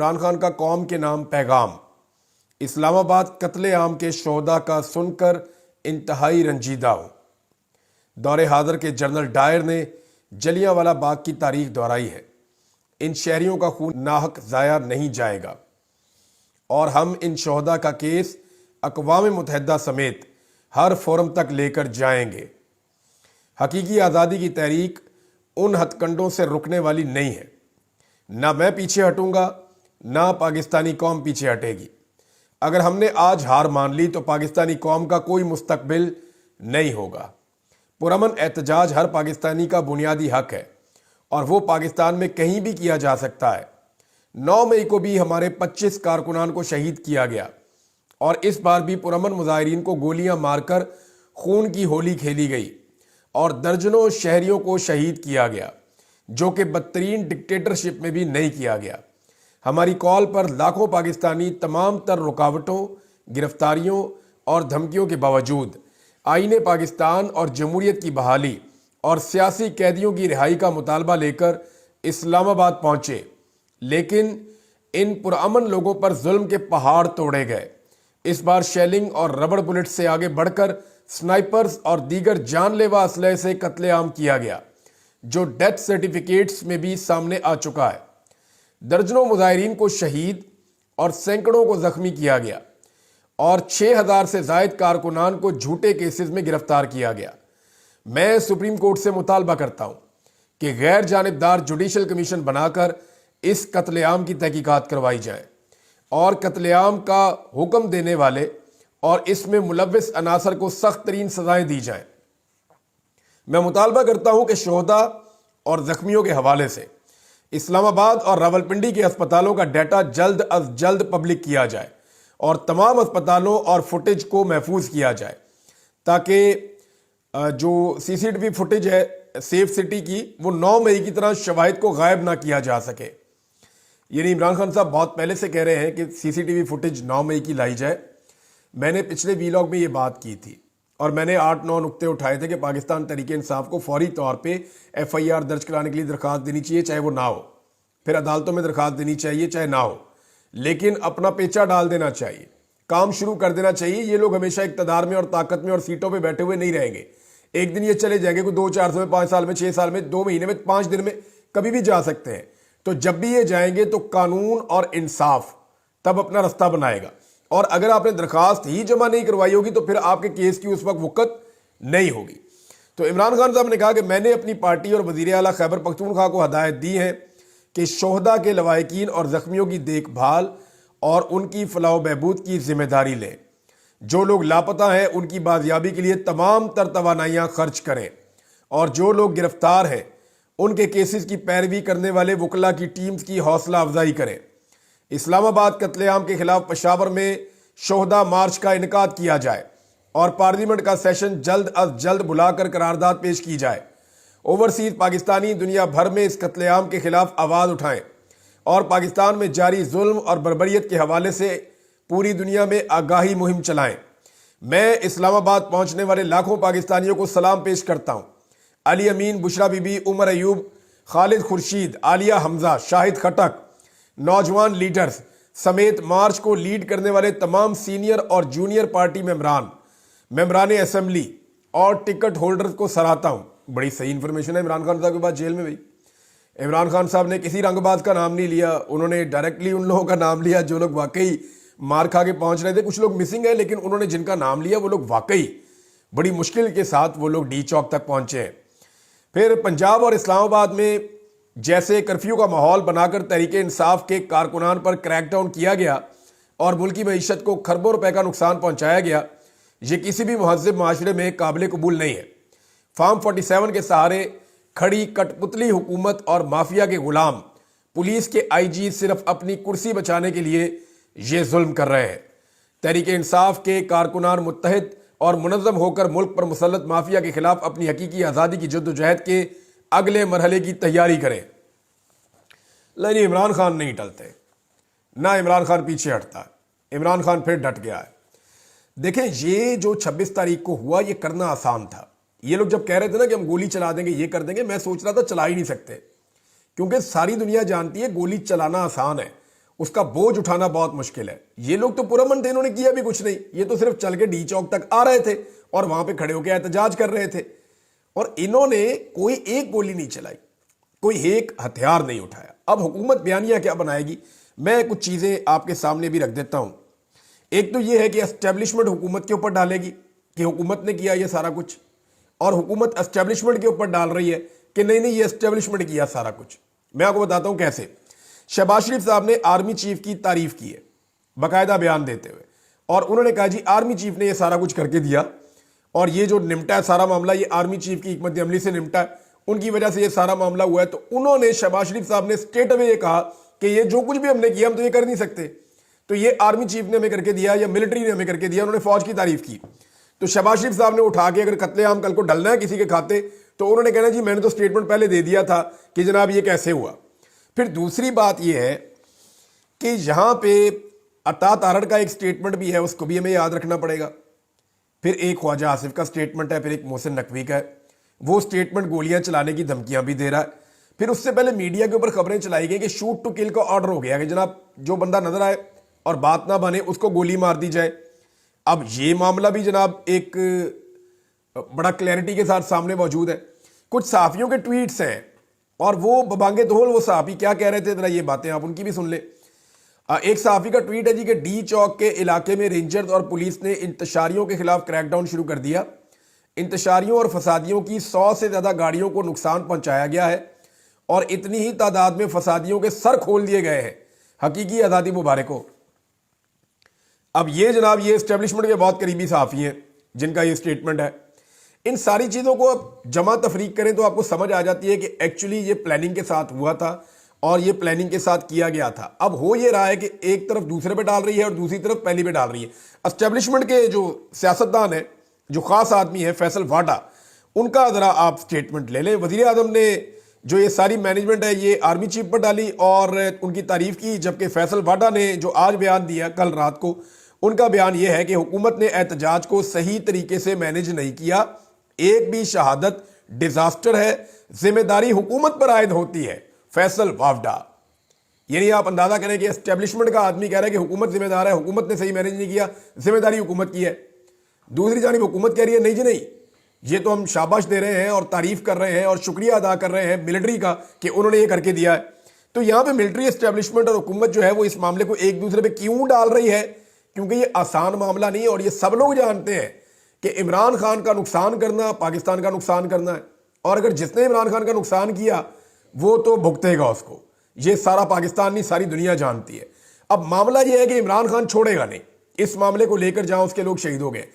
عمران خان کا قوم کے نام پیغام۔ اسلام آباد قتل عام کے شہداء کا سن کر انتہائی رنجیدہ ہوں۔ دور حاضر کے جنرل ڈائر نے جلیانوالہ باغ کی تاریخ دہرائی ہے۔ ان شہریوں کا خون ناحق ضائع نہیں جائے گا اور ہم ان شہداء کا کیس اقوام متحدہ سمیت ہر فورم تک لے کر جائیں گے۔ حقیقی آزادی کی تحریک ان ہتھ کنڈوں سے رکنے والی نہیں ہے۔ نہ میں پیچھے ہٹوں گا، نہ پاکستانی قوم پیچھے ہٹے گی۔ اگر ہم نے آج ہار مان لی تو پاکستانی قوم کا کوئی مستقبل نہیں ہوگا۔ پرامن احتجاج ہر پاکستانی کا بنیادی حق ہے اور وہ پاکستان میں کہیں بھی کیا جا سکتا ہے۔ 9 مئی کو بھی ہمارے 25 کارکنان کو شہید کیا گیا اور اس بار بھی پرامن مظاہرین کو گولیاں مار کر خون کی ہولی کھیلی گئی اور درجنوں شہریوں کو شہید کیا گیا، جو کہ بدترین ڈکٹیٹرشپ میں بھی نہیں کیا گیا۔ ہماری کال پر لاکھوں پاکستانی تمام تر رکاوٹوں، گرفتاریوں اور دھمکیوں کے باوجود آئین پاکستان اور جمہوریت کی بحالی اور سیاسی قیدیوں کی رہائی کا مطالبہ لے کر اسلام آباد پہنچے، لیکن ان پرامن لوگوں پر ظلم کے پہاڑ توڑے گئے۔ اس بار شیلنگ اور ربڑ بلٹ سے آگے بڑھ کر سنائپرز اور دیگر جان لیوا اسلحے سے قتل عام کیا گیا، جو ڈیتھ سرٹیفکیٹس میں بھی سامنے آ چکا ہے۔ درجنوں مظاہرین کو شہید اور سینکڑوں کو زخمی کیا گیا اور 6000 سے زائد کارکنان کو جھوٹے کیسز میں گرفتار کیا گیا۔ میں سپریم کورٹ سے مطالبہ کرتا ہوں کہ غیر جانبدار جوڈیشل کمیشن بنا کر اس قتل عام کی تحقیقات کروائی جائیں اور قتل عام کا حکم دینے والے اور اس میں ملوث عناصر کو سخت ترین سزائیں دی جائیں۔ میں مطالبہ کرتا ہوں کہ شہداء اور زخمیوں کے حوالے سے اسلام آباد اور راولپنڈی کے اسپتالوں کا ڈیٹا جلد از جلد پبلک کیا جائے اور تمام اسپتالوں اور فوٹیج کو محفوظ کیا جائے تاکہ جو سی سی ٹی وی فوٹیج ہے سیف سٹی کی، وہ 9 مئی کی طرح شواہد کو غائب نہ کیا جا سکے۔ یعنی عمران خان صاحب بہت پہلے سے کہہ رہے ہیں کہ سی سی ٹی وی فوٹیج 9 مئی کی لائی جائے۔ میں نے پچھلے ویلاگ میں یہ بات کی تھی اور میں نے 8-9 نقطے اٹھائے تھے کہ پاکستان تحریک انصاف کو فوری طور پہ ایف آئی آر درج کرانے کے لیے درخواست دینی چاہیے، چاہے وہ نہ ہو، پھر عدالتوں میں درخواست دینی چاہیے چاہے نہ ہو، لیکن اپنا پیچھا ڈال دینا چاہیے، کام شروع کر دینا چاہیے۔ یہ لوگ ہمیشہ اقتدار میں اور طاقت میں اور سیٹوں پہ بیٹھے ہوئے نہیں رہیں گے۔ ایک دن یہ چلے جائیں گے، کوئی 2-4 سال میں، 5 سال میں، 6 سال میں، 2 مہینے میں، 5 دن میں، کبھی بھی جا سکتے ہیں۔ تو جب بھی یہ جائیں گے تو قانون اور انصاف تب اپنا رستہ بنائے گا، اور اگر آپ نے درخواست ہی جمع نہیں کروائی ہوگی تو پھر آپ کے کیس کی اس وقت نہیں ہوگی۔ تو عمران خان صاحب نے کہا کہ میں نے اپنی پارٹی اور وزیر اعلیٰ خیبر پختونخوا کو ہدایت دی ہے کہ شہداء کے لواحقین اور زخمیوں کی دیکھ بھال اور ان کی فلاح و بہبود کی ذمہ داری لیں۔ جو لوگ لاپتہ ہیں ان کی بازیابی کے لیے تمام تر توانائیاں خرچ کریں، اور جو لوگ گرفتار ہیں ان کے کیسز کی پیروی کرنے والے وکلاء کی ٹیمز کی حوصلہ افزائی کریں۔ اسلام آباد قتل عام کے خلاف پشاور میں شہداء مارچ کا انعقاد کیا جائے اور پارلیمنٹ کا سیشن جلد از جلد بلا کر قرارداد پیش کی جائے۔ اوورسیز پاکستانی دنیا بھر میں اس قتل عام کے خلاف آواز اٹھائیں اور پاکستان میں جاری ظلم اور بربریت کے حوالے سے پوری دنیا میں آگاہی مہم چلائیں۔ میں اسلام آباد پہنچنے والے لاکھوں پاکستانیوں کو سلام پیش کرتا ہوں۔ علی امین، بشرا بی بی، عمر ایوب، خالد خورشید، عالیہ حمزہ، شاہد خٹک، نوجوان لیڈرز سمیت مارچ کو لیڈ کرنے والے تمام سینئر اور جونیئر پارٹی ممبران اسمبلی اور ٹکٹ ہولڈرز کو سراہتا ہوں۔ بڑی صحیح انفارمیشن ہے عمران خان صاحب کے بعد جیل میں بھی۔ عمران خان صاحب نے کسی رنگ باز کا نام نہیں لیا، انہوں نے ڈائریکٹلی ان لوگوں کا نام لیا جو لوگ واقعی مار کھا کے پہنچ رہے تھے۔ کچھ لوگ مسنگ ہیں، لیکن انہوں نے جن کا نام لیا وہ لوگ واقعی بڑی مشکل کے ساتھ وہ لوگ ڈی چوک تک پہنچے ہیں۔ پھر پنجاب اور اسلام آباد میں جیسے کرفیو کا ماحول بنا کر تحریک انصاف کے کارکنان پر کریک ڈاؤن کیا گیا اور ملکی معیشت کو کھربوں روپے کا نقصان پہنچایا گیا، یہ کسی بھی مہذب معاشرے میں قابل قبول نہیں ہے۔ فارم 47 کے سہارے کھڑی کٹ پتلی حکومت اور مافیا کے غلام پولیس کے آئی جی صرف اپنی کرسی بچانے کے لیے یہ ظلم کر رہے ہیں۔ تحریک انصاف کے کارکنان متحد اور منظم ہو کر ملک پر مسلط مافیا کے خلاف اپنی حقیقی آزادی کی جدوجہد کے اگلے مرحلے کی تیاری کریں۔ لیکن عمران خان نہیں ٹلتے، نہ عمران خان پیچھے ہٹتا ہے۔ عمران خان پھر ڈٹ گیا ہے۔ دیکھیں، یہ جو 26 تاریخ کو ہوا یہ کرنا آسان تھا۔ یہ لوگ جب کہہ رہے تھے نا کہ ہم گولی چلا دیں گے، یہ کر دیں گے، میں سوچ رہا تھا چلا ہی نہیں سکتے، کیونکہ ساری دنیا جانتی ہے گولی چلانا آسان ہے، اس کا بوجھ اٹھانا بہت مشکل ہے. یہ لوگ تو پرامن تھے, انہوں نے کیا بھی کچھ نہیں, یہ تو صرف چل کے ڈی چوک تک آ رہے تھے اور وہاں پہ کھڑے ہو کے احتجاج کر رہے تھے, اور انہوں نے کوئی ایک گولی نہیں چلائی, کوئی ایک ہتھیار نہیں اٹھایا. اب حکومت بیانیہ کیا بنائے گی, میں کچھ چیزیں آپ کے سامنے بھی رکھ دیتا ہوں. ایک تو یہ ہے کہ اسٹیبلشمنٹ حکومت کے اوپر ڈالے گی کہ حکومت نے کیا یہ سارا کچھ, اور حکومت اسٹیبلشمنٹ کے اوپر ڈال رہی ہے کہ نہیں یہ اسٹیبلشمنٹ کیا سارا کچھ. میں آپ کو بتاتا ہوں کیسے. شہباز شریف صاحب نے آرمی چیف کی تعریف کی ہے باقاعدہ بیان دیتے ہوئے, اور انہوں نے کہا جی آرمی چیف نے یہ سارا کچھ کر کے دیا, اور یہ جو نمٹا ہے سارا معاملہ یہ آرمی چیف کی حکمت عملی سے نمٹا ہے, ان کی وجہ سے یہ سارا معاملہ ہوا ہے. تو انہوں نے شہباز شریف صاحب نے اسٹریٹ اوے یہ کہا کہ یہ جو کچھ بھی ہم نے کیا ہم تو یہ کر نہیں سکتے, تو یہ آرمی چیف نے ہمیں کر کے دیا یا ملٹری نے ہمیں کر کے دیا. انہوں نے فوج کی تعریف کی. تو شہباز شریف صاحب نے اٹھا کے اگر قتل عام کل کو ڈلنا ہے کسی کے کھاتے تو انہوں نے کہنا جی میں نے تو سٹیٹمنٹ پہلے دے دیا تھا کہ جناب یہ کیسے ہوا. پھر دوسری بات یہ ہے کہ یہاں پہ عطا تارڑ کا ایک سٹیٹمنٹ بھی ہے, اس کو بھی ہمیں یاد رکھنا پڑے گا. پھر ایک خواجہ آصف کا سٹیٹمنٹ ہے, پھر ایک محسن نقوی کا ہے, وہ سٹیٹمنٹ گولیاں چلانے کی دھمکیاں بھی دے رہا ہے. پھر اس سے پہلے میڈیا کے اوپر خبریں چلائی گئی کہ شوٹ ٹو کل کا آرڈر ہو گیا کہ جناب جو بندہ نظر آئے اور بات نہ بنے اس کو گولی مار دی جائے. اب یہ معاملہ بھی جناب ایک بڑا کلیئرٹی کے ساتھ سامنے موجود ہے. کچھ صحافیوں کے ٹویٹس ہیں اور وہ ببانگے دہل وہ صحافی کیا کہہ رہے تھے, ذرا یہ باتیں آپ ان کی بھی سن لیں. ایک صحافی کا ٹویٹ ہے جی کہ ڈی چوک کے علاقے میں رینجرز اور پولیس نے انتشاریوں کے خلاف کریک ڈاؤن شروع کر دیا. انتشاریوں اور فسادیوں کی 100 سے زیادہ گاڑیوں کو نقصان پہنچایا گیا ہے اور اتنی ہی تعداد میں فسادیوں کے سر کھول دیے گئے ہیں. حقیقی آزادی مبارک ہو. اب یہ جناب یہ اسٹیبلشمنٹ کے بہت قریبی صحافی ہیں جن کا یہ سٹیٹمنٹ ہے. ان ساری چیزوں کو جمع تفریق کریں تو آپ کو سمجھ آ جاتی ہے کہ ایکچولی یہ پلاننگ کے ساتھ ہوا تھا اور یہ پلاننگ کے ساتھ کیا گیا تھا. اب ہو یہ رہا ہے کہ ایک طرف دوسرے پہ ڈال رہی ہے اور دوسری طرف پہلی پہ ڈال رہی ہے. اسٹیبلشمنٹ کے جو سیاستدان ہیں, جو خاص آدمی ہیں فیصل واڈا, ان کا ذرا آپ سٹیٹمنٹ لے لیں. وزیر اعظم نے جو یہ ساری مینجمنٹ ہے یہ آرمی چیف پر ڈالی اور ان کی تعریف کی, جبکہ فیصل واڈا نے جو آج بیان دیا کل رات کو, ان کا بیان یہ ہے کہ حکومت نے احتجاج کو صحیح طریقے سے مینج نہیں کیا. ایک بھی شہادت ڈیزاسٹر ہے, ذمہ داری حکومت پر عائد ہوتی ہے. فیصل واڈا, یعنی آپ اندازہ کریں کہ اسٹیبلشمنٹ کا آدمی کہہ رہا ہے کہ حکومت ذمہ دار ہے, حکومت نے صحیح مینج نہیں کیا, ذمہ داری حکومت کی ہے. دوسری جانب حکومت کہہ رہی ہے نہیں جی نہیں, یہ تو ہم شاباش دے رہے ہیں اور تعریف کر رہے ہیں اور شکریہ ادا کر رہے ہیں ملٹری کا کہ انہوں نے یہ کر کے دیا ہے. تو یہاں پہ ملٹری اسٹیبلشمنٹ اور حکومت جو ہے وہ اس معاملے کو ایک دوسرے پہ کیوں ڈال رہی ہے, کیونکہ یہ آسان معاملہ نہیں ہے اور یہ سب لوگ جانتے ہیں کہ عمران خان کا نقصان کرنا پاکستان کا نقصان کرنا ہے, اور اگر جس نے عمران خان کا نقصان کیا وہ تو بھگتے گا اس کو. یہ سارا پاکستان نہیں ساری دنیا جانتی ہے. اب معاملہ یہ ہے کہ عمران خان چھوڑے گا نہیں, اس معاملے کو لے کر جہاں اس کے لوگ شہید ہو گئے.